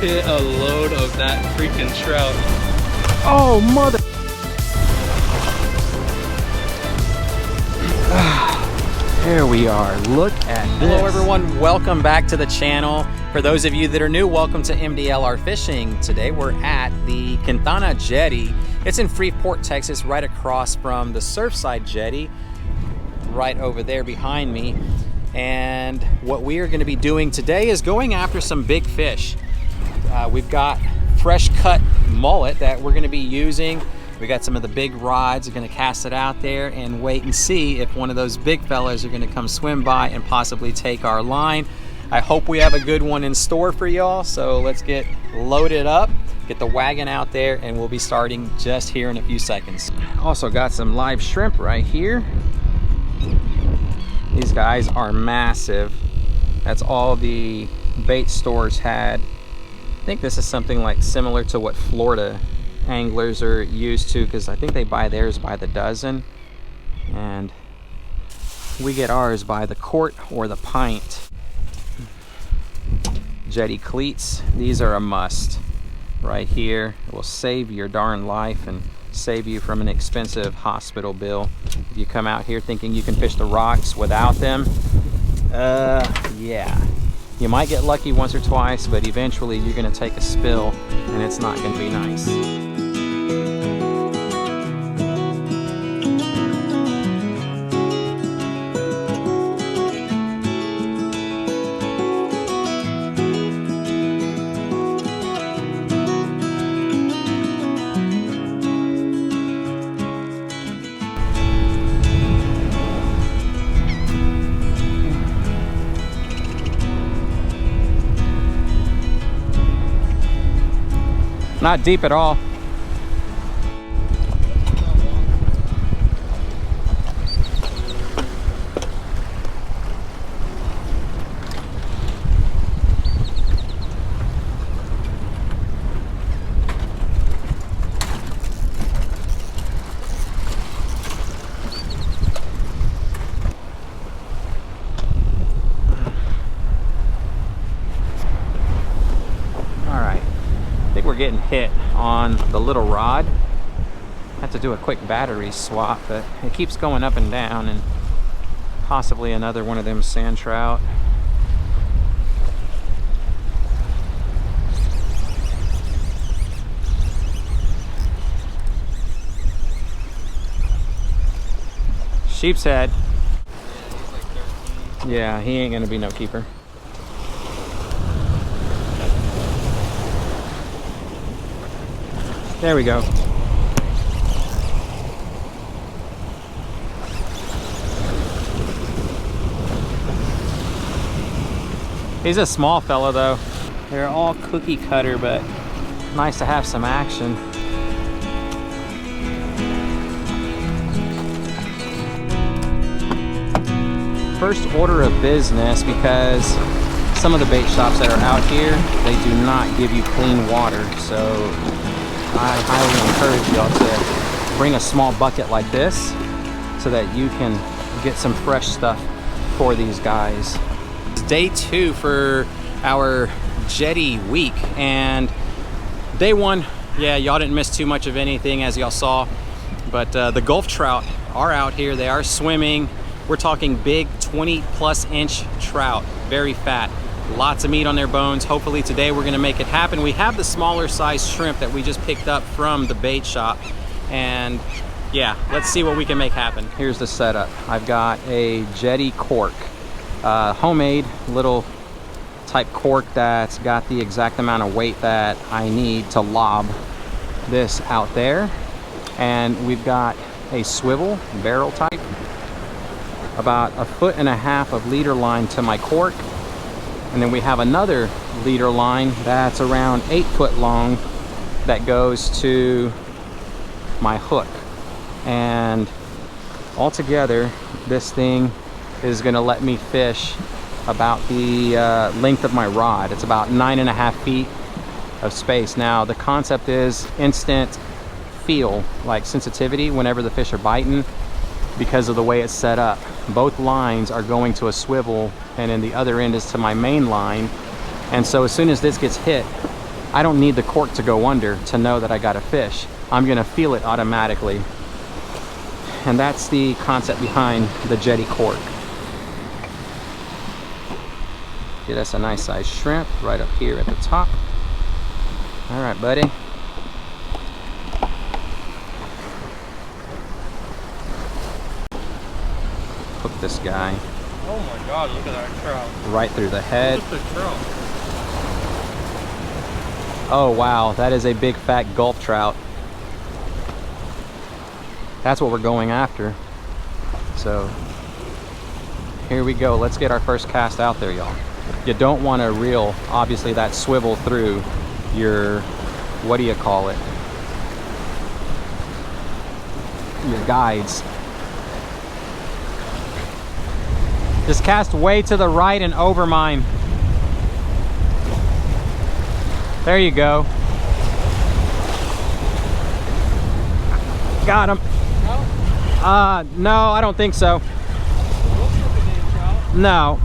hit a load of that freaking trout. Oh, mother. There we are. Look at this. Hello everyone, welcome back to the channel. For those of you that are new, welcome to MDLR Fishing. Today we're at the Quintana Jetty. It's in Freeport, Texas, right across from the Surfside Jetty, right over there behind me. And what we are going to be doing today is going after some big fish. We've got fresh cut mullet that we're going to be using. We got some of the big rods. We're going to cast it out there and wait and see if one of those big fellas are going to come swim by and possibly take our line. I hope we have a good one in store for y'all. So let's get loaded up, get the wagon out there, and we'll be starting just here in a few seconds. Also got some live shrimp right here. These guys are massive. That's all the bait stores had. I think this is something like similar to what Florida anglers are used to, because I think they buy theirs by the dozen, and we get ours by the quart or the pint. Jetty cleats, these are a must right here. It will save your darn life and save you from an expensive hospital bill if you come out here thinking you can fish the rocks without them. Yeah, you might get lucky once or twice, but eventually you're going to take a spill and it's not going to be nice. Not deep at all. We're getting hit on the little rod. I have to do a quick battery swap, but it keeps going up and down, and possibly another one of them sand trout. Sheep's head. Yeah, he ain't gonna be no keeper. There we go. He's a small fella though. They're all cookie cutter, but nice to have some action. First order of business, because some of the bait shops that are out here, they do not give you clean water, so I highly encourage y'all to bring a small bucket like this so that you can get some fresh stuff for these guys. It's day 2 for our jetty week, and day 1, yeah, y'all didn't miss too much of anything as y'all saw, but the Gulf Trout are out here. They are swimming. We're talking big 20+ inch trout, very fat. Lots of meat on their bones. Hopefully today we're gonna make it happen. We have the smaller size shrimp that we just picked up from the bait shop, and yeah, let's see what we can make happen. Here's the setup. I've got a jetty cork, homemade little type cork that's got the exact amount of weight that I need to lob this out there. And we've got a swivel barrel type, about 1.5 feet of leader line to my cork. And then we have another leader line that's around 8 foot long that goes to my hook. And altogether, this thing is gonna let me fish about the length of my rod. It's about 9.5 feet of space. Now, the concept is instant feel, like sensitivity whenever the fish are biting, because of the way it's set up. Both lines are going to a swivel, and then the other end is to my main line. And so as soon as this gets hit, I don't need the cork to go under to know that I got a fish. I'm gonna feel it automatically. And that's the concept behind the Jetty cork. Get us a nice sized shrimp right up here at the top. All right, buddy. Hook this guy. Oh my God, look at that trout. Right through the head. Look at the trout. Oh wow, that is a big fat Gulf Trout. That's what we're going after. So here we go. Let's get our first cast out there, y'all. You don't want to reel, obviously, that swivel through your, what do you call it? Your guides. Just cast way to the right and over mine. There you go. Got him. No, I don't think so. No.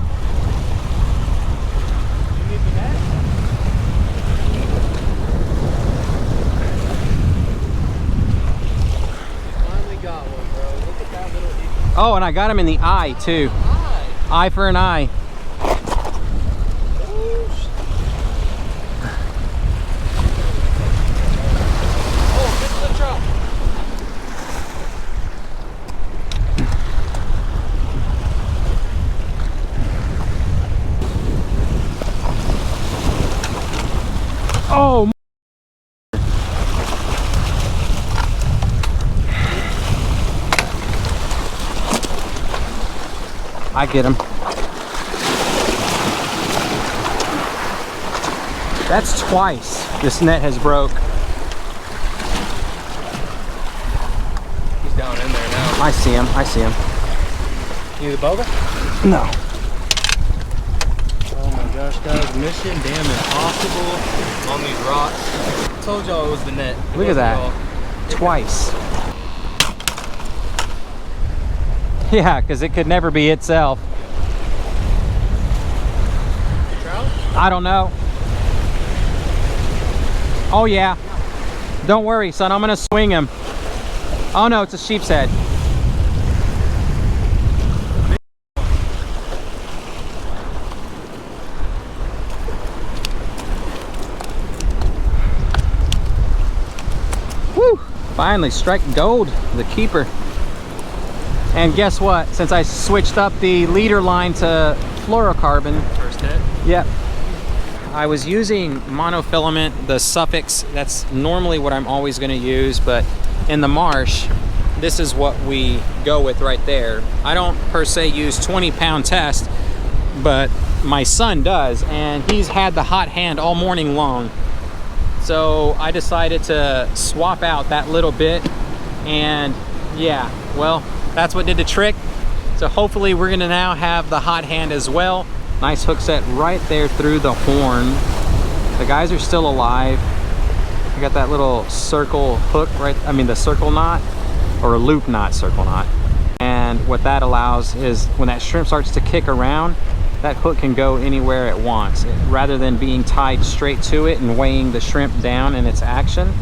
Oh, and I got him in the eye too. Eye for an eye. Oh, I get him. That's twice this net has broke. He's down in there now. I see him. I see him. You the bubble? No. Oh my gosh, guys, mission damn impossible on these rocks. I told y'all it was the net. Look at that. Twice. Yeah, because it could never be itself. Trout? I don't know. Oh yeah. Don't worry, son. I'm gonna swing him. Oh no, it's a sheep's head. Woo! Finally, strike gold, the keeper. And guess what? Since I switched up the leader line to fluorocarbon. First hit? Yep. I was using monofilament, the suffix. That's normally what I'm always going to use, but in the marsh, this is what we go with right there. I don't per se use 20-pound test, but my son does, and he's had the hot hand all morning long. So I decided to swap out that little bit, and yeah, well, that's what did the trick. So hopefully we're gonna now have the hot hand as well. Nice hook set right there through the horn. The guys are still alive. I got that little circle hook right, I mean the circle knot, or a loop knot, circle knot. And what that allows is when that shrimp starts to kick around, that hook can go anywhere it wants. Rather than being tied straight to it and weighing the shrimp down in its action.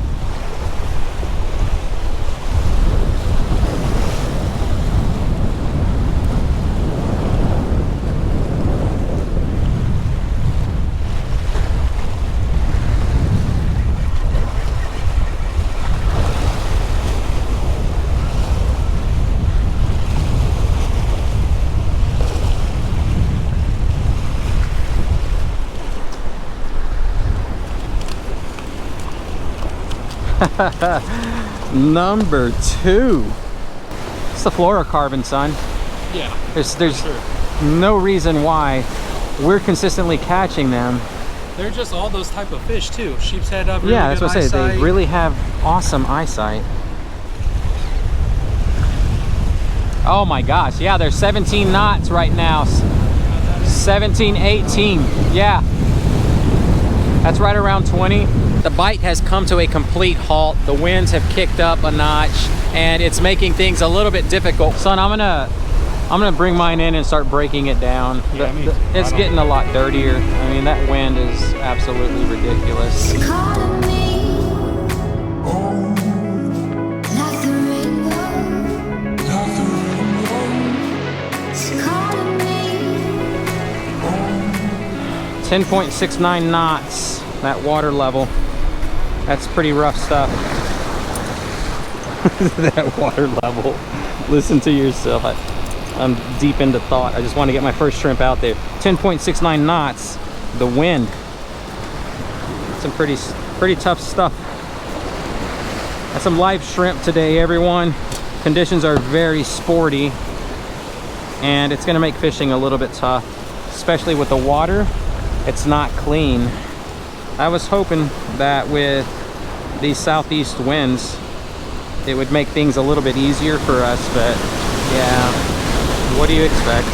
Number 2. It's the fluorocarbon, son. Yeah. There's sure. no reason why we're consistently catching them. They're just all those type of fish too. Sheep's head up. Really Yeah, that's what I say. They really have awesome eyesight. Oh my gosh, yeah, they're 17 knots right now. 17, 18, yeah. That's right around 20. The bite has come to a complete halt. The winds have kicked up a notch and it's making things a little bit difficult. Son, I'm gonna I'm gonna bring mine in and start breaking it down. Yeah, me too. It's getting a lot dirtier. I mean, that wind is absolutely ridiculous. Calling me like the rainbow. It's calling me. 10.69 knots, that water level. That's pretty rough stuff. That water level. Listen to yourself. I'm deep into thought. I just want to get my first shrimp out there. 10.69 knots, the wind. Some pretty tough stuff. That's some live shrimp today, everyone. Conditions are very sporty, and it's gonna make fishing a little bit tough, especially with the water. It's not clean. I was hoping that with these southeast winds, it would make things a little bit easier for us, but yeah, what do you expect?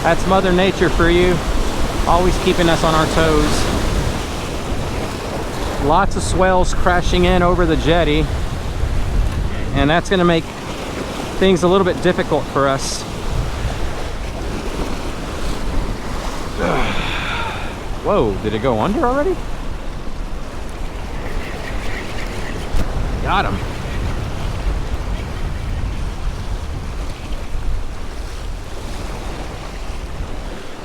That's Mother Nature for you, always keeping us on our toes. Lots of swells crashing in over the jetty, and that's going to make things a little bit difficult for us. Whoa, did it go under already? Got him.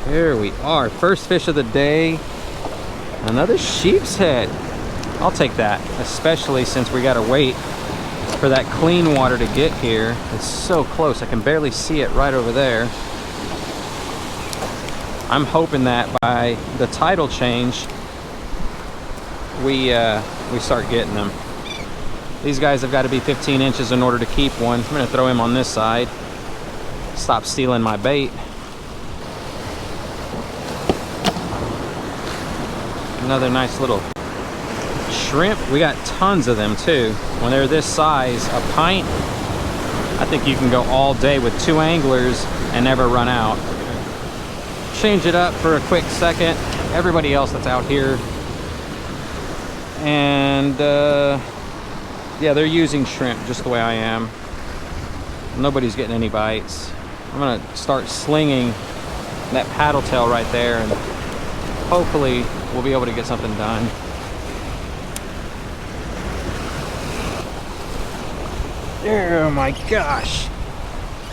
There we are. First fish of the day. Another sheep's head. I'll take that, especially since we gotta wait for that clean water to get here. It's so close. I can barely see it right over there. I'm hoping that by the tidal change, we start getting them. These guys have got to be 15 inches in order to keep one. I'm going to throw him on this side. Stop stealing my bait. Another nice little shrimp. We got tons of them too. When they're this size, a pint, I think you can go all day with 2 anglers and never run out. Change it up for a quick second. Everybody else that's out here, and yeah, they're using shrimp just the way I am. Nobody's getting any bites. I'm gonna start slinging that paddle tail right there, and hopefully we'll be able to get something done. Oh my gosh,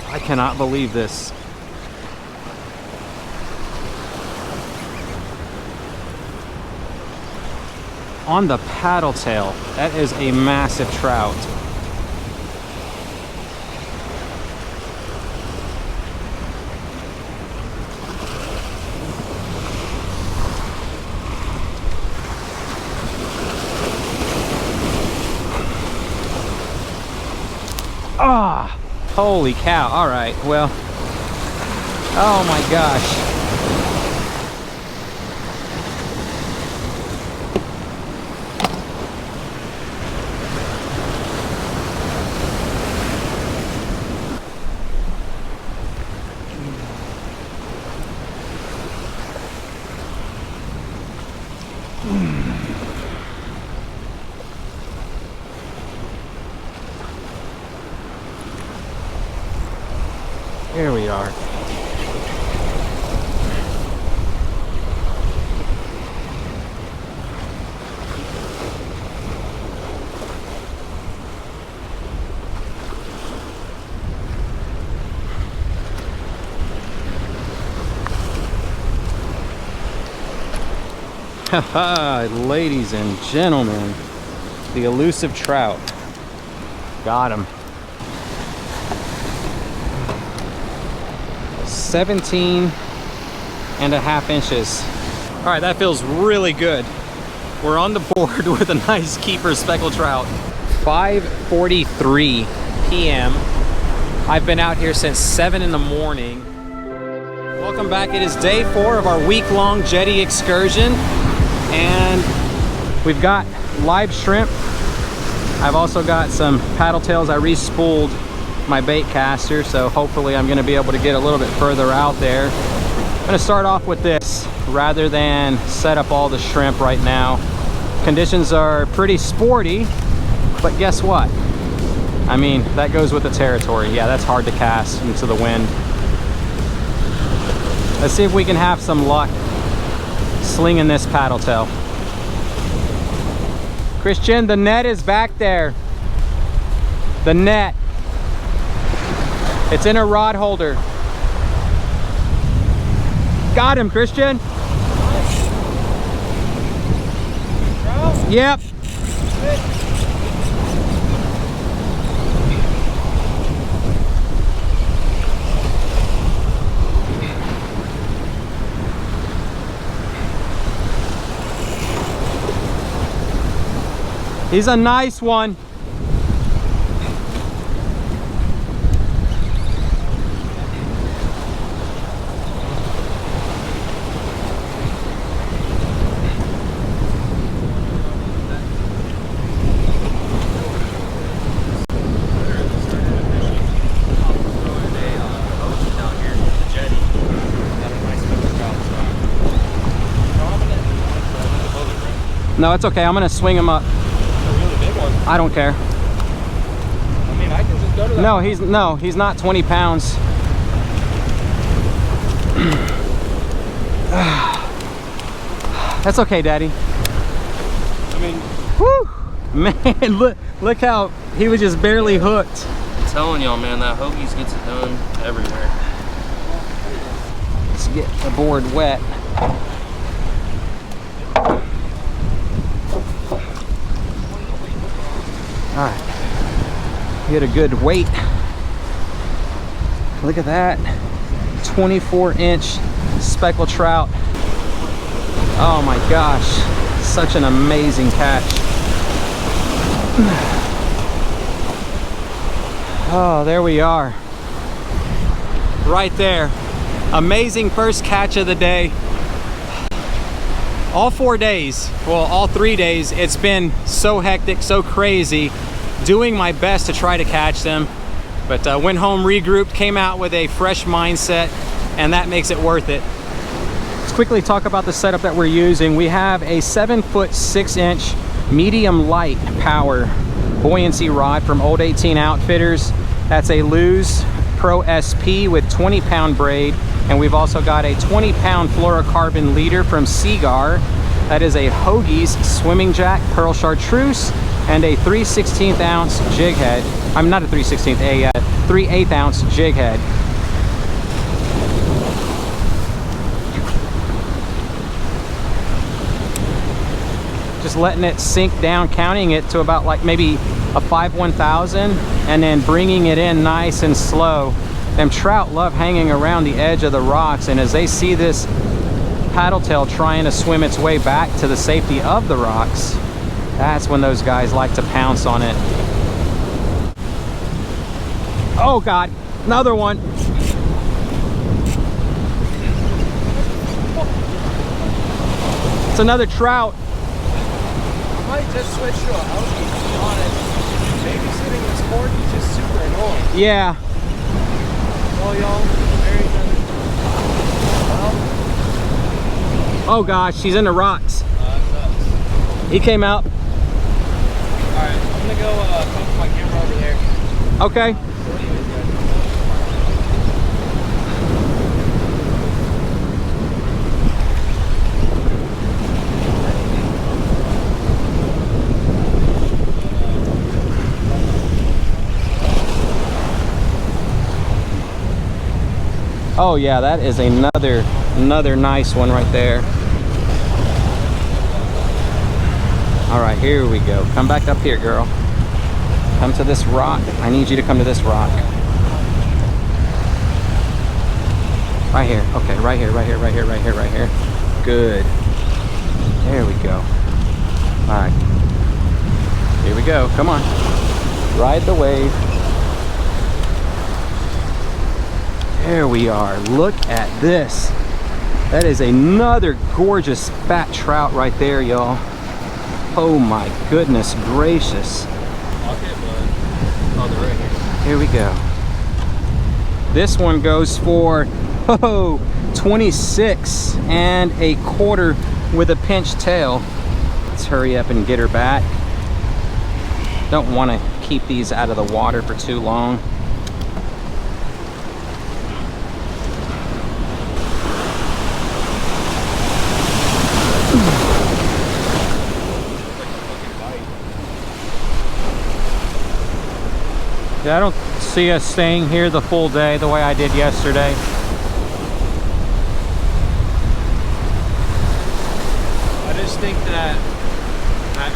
I cannot believe this. On the paddle tail, that is a massive trout. Ah, holy cow. All right, well, oh my gosh. Here we are. Haha, ladies and gentlemen, the elusive trout. Got him. 17.5 inches. All right, that feels really good. We're on the board with a nice keeper speckled trout. 5:43 p.m. I've been out here since 7 in the morning. Welcome back. It is day 4 of our week-long jetty excursion, and we've got live shrimp. I've also got some paddle tails. I re-spooled my bait caster, so hopefully I'm going to be able to get a little bit further out there. I'm going to start off with this rather than set up all the shrimp right now. Conditions are pretty sporty, but guess what? I mean, that goes with the territory. Yeah, that's hard to cast into the wind. Let's see if we can have some luck slinging this paddle tail. Christian, the net is back there. The net. It's in a rod holder. Got him, Christian. Yep. He's a nice one. No, it's okay. I'm gonna swing him up. I don't care. I mean, I can just go to that. No, he's not 20 pounds. That's okay, Daddy. I mean, Woo! Man, look how he was just barely hooked. I'm telling y'all, man, that Hoagies gets it done everywhere. Let's get the board wet. All right, get a good weight. Look at that, 24-inch speckled trout. Oh my gosh, such an amazing catch. Oh, there we are. Right there. Amazing first catch of the day. All 4 days, well, all 3 days, it's been so hectic, so crazy, doing my best to try to catch them. But went home, regrouped, came out with a fresh mindset, and that makes it worth it. Let's quickly talk about the setup that we're using. We have a 7-foot 6-inch medium light power buoyancy rod from Old 18 Outfitters. That's a Lew's Pro SP with 20-pound braid. And we've also got a 20-pound fluorocarbon leader from Seagar. That is a Hoagie's swimming jack, pearl chartreuse, and a 3/16 ounce jig head. I'm not a 3/16, a 3/8 ounce jig head. Just letting it sink down, counting it to about like maybe a 5/1000, and then bringing it in nice and slow. Them trout love hanging around the edge of the rocks, and as they see this paddle tail trying to swim its way back to the safety of the rocks, that's when those guys like to pounce on it. Oh God, another one. It's another trout. I might just switch to a Hoagie, to be honest. Babysitting this sport is just super annoying. Yeah. Well, y'all, very good. Oh gosh, she's in the rocks. That sucks. He came out. Alright, I'm gonna go post my camera over there. Okay. Oh yeah, that is another nice one right there. All right, here we go. Come back up here, girl. Come to this rock. I need you to come to this rock. Right here. Okay, right here, right here, right here, right here, right here. Good. There we go. All right. Here we go. Come on. Ride the wave. There we are. Look at this. That is another gorgeous fat trout right there, y'all. Oh my goodness gracious. Okay, bud. Oh, they're right here. Here we go. This one goes for 26 and a quarter with a pinch tail. Let's hurry up and get her back. Don't want to keep these out of the water for too long. Yeah, I don't see us staying here the full day the way I did yesterday. I just think that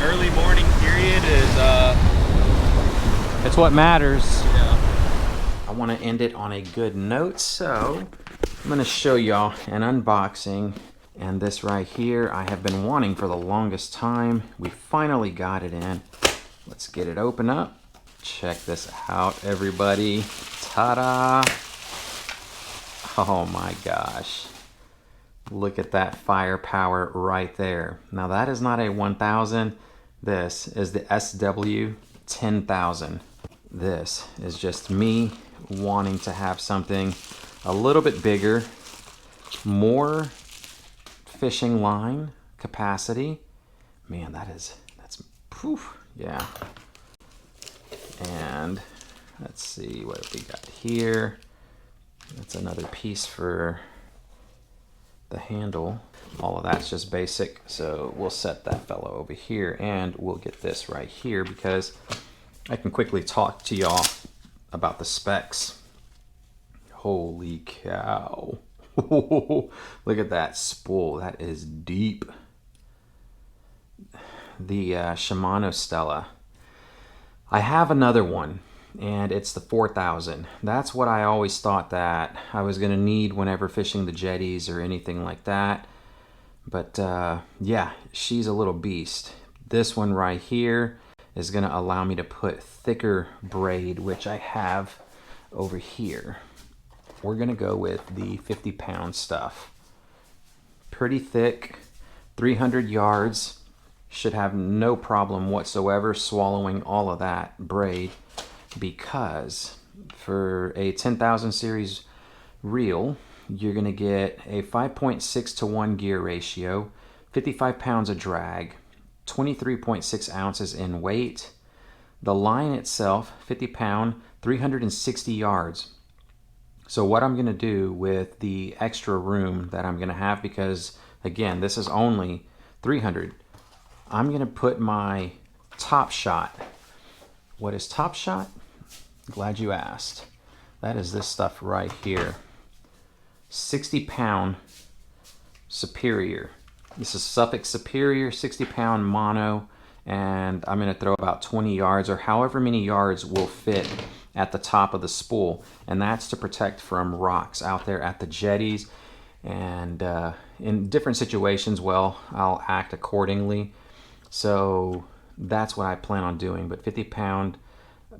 early morning period is It's what matters. yeah. I want to end it on a good note, so I'm going to show y'all an unboxing. And this right here, I have been wanting for the longest time. We finally got it in. Let's get it open up. Check this out, everybody. Ta-da! Oh my gosh. Look at that firepower right there. Now that is not a 1000. This is the SW 10,000. This is just me wanting to have something a little bit bigger, more fishing line capacity. Man, that's poof, yeah. And let's see what we got here. That's another piece for the handle. All of that's just basic, so we'll set that fellow over here, and we'll get this right here because I can quickly talk to y'all about the specs. Holy cow. Look at that spool. That is deep. The Shimano Stella. I have another one, and it's the 4000. That's what I always thought that I was going to need whenever fishing the jetties or anything like that. But yeah, she's a little beast. This one right here is going to allow me to put thicker braid, which I have over here. We're going to go with the 50-pound stuff. Pretty thick, 300 yards. Should have no problem whatsoever swallowing all of that braid, because for a 10,000 series reel, you're going to get a 5.6 to 1 gear ratio, 55 pounds of drag, 23.6 ounces in weight. The line itself, 50 pound, 360 yards. So what I'm going to do with the extra room that I'm going to have, because again, this is only 300, I'm going to put my top shot. What is top shot? Glad you asked. That is this stuff right here. 60-pound Superior. This is Suffolk Superior 60-pound mono, and I'm going to throw about 20 yards or however many yards will fit at the top of the spool, and that's to protect from rocks out there at the jetties. And in different situations, well, I'll act accordingly. So that's what I plan on doing. But 50-pound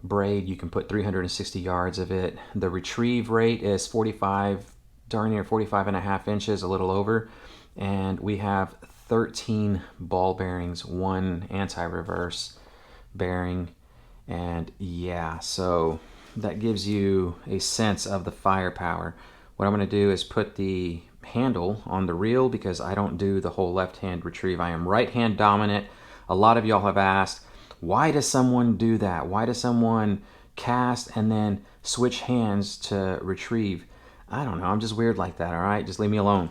braid, you can put 360 yards of it. The retrieve rate is 45, darn near 45 and a half inches, a little over. And we have 13 ball bearings, 1 anti-reverse bearing. And yeah, so that gives you a sense of the firepower. What I'm going to do is put the handle on the reel, because I don't do the whole left-hand retrieve. I am right-hand dominant. A lot of y'all have asked, why does someone do that? Why does someone cast and then switch hands to retrieve? I don't know. I'm just weird like that, all right? Just leave me alone.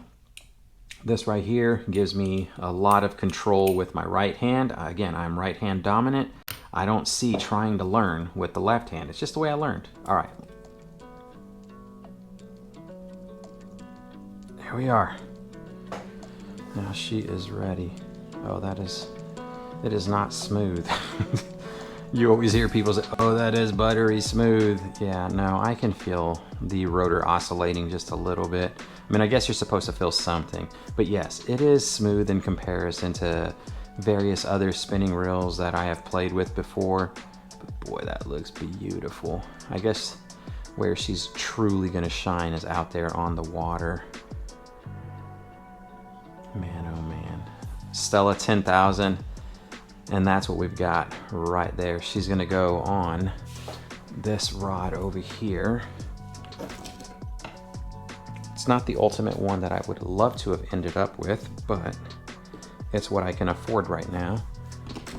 This right here gives me a lot of control with my right hand. Again, I'm right-hand dominant. I don't see trying to learn with the left hand. It's just the way I learned. All right. There we are. Now she is ready. Oh, it is not smooth. You always hear people say, oh, that is buttery smooth. Yeah, no, I can feel the rotor oscillating just a little bit. I mean, I guess you're supposed to feel something, but yes, it is smooth in comparison to various other spinning reels that I have played with before. But boy, that looks beautiful. I guess where she's truly gonna shine is out there on the water. Man, oh man. Stella 10,000. And that's what we've got right there. She's gonna go on this rod over here. It's not the ultimate one that I would love to have ended up with, but it's what I can afford right now.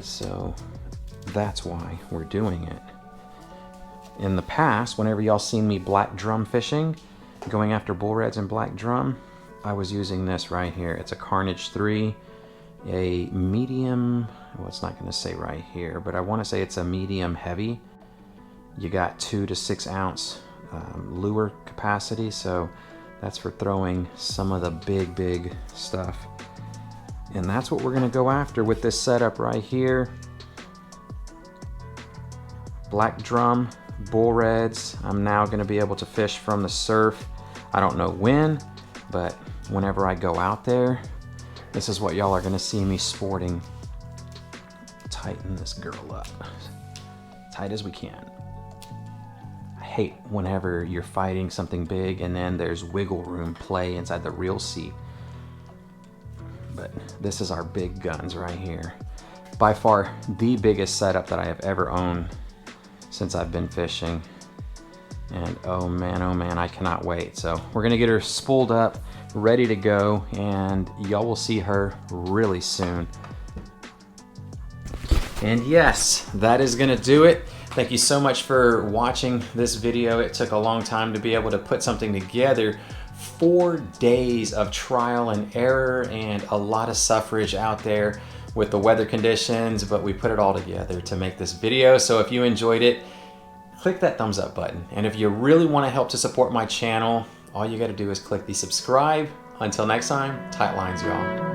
So that's why we're doing it. In the past, whenever y'all seen me black drum fishing, going after bull reds and black drum, I was using this right here. It's a Carnage 3, a medium, well, it's not going to say right here, but I want to say it's a medium heavy. You got 2 to 6 ounce lure capacity, so that's for throwing some of the big stuff. And that's what we're going to go after with this setup right here. Black drum, bull reds. I'm now going to be able to fish from the surf. I don't know when, but whenever I go out there, this is what y'all are going to see me sporting. Tighten this girl up tight as we can. I hate whenever you're fighting something big and then there's wiggle room play inside the reel seat. But this is our big guns right here. By far the biggest setup that I have ever owned since I've been fishing. And oh man, I cannot wait. So we're gonna get her spooled up, ready to go, and y'all will see her really soon. And yes, that is gonna do it. Thank you so much for watching this video. It took a long time to be able to put something together. 4 days of trial and error and a lot of suffrage out there with the weather conditions, but we put it all together to make this video. So if you enjoyed it, click that thumbs up button. And if you really want to help to support my channel, all you got to do is click the subscribe. Until next time, tight lines, y'all.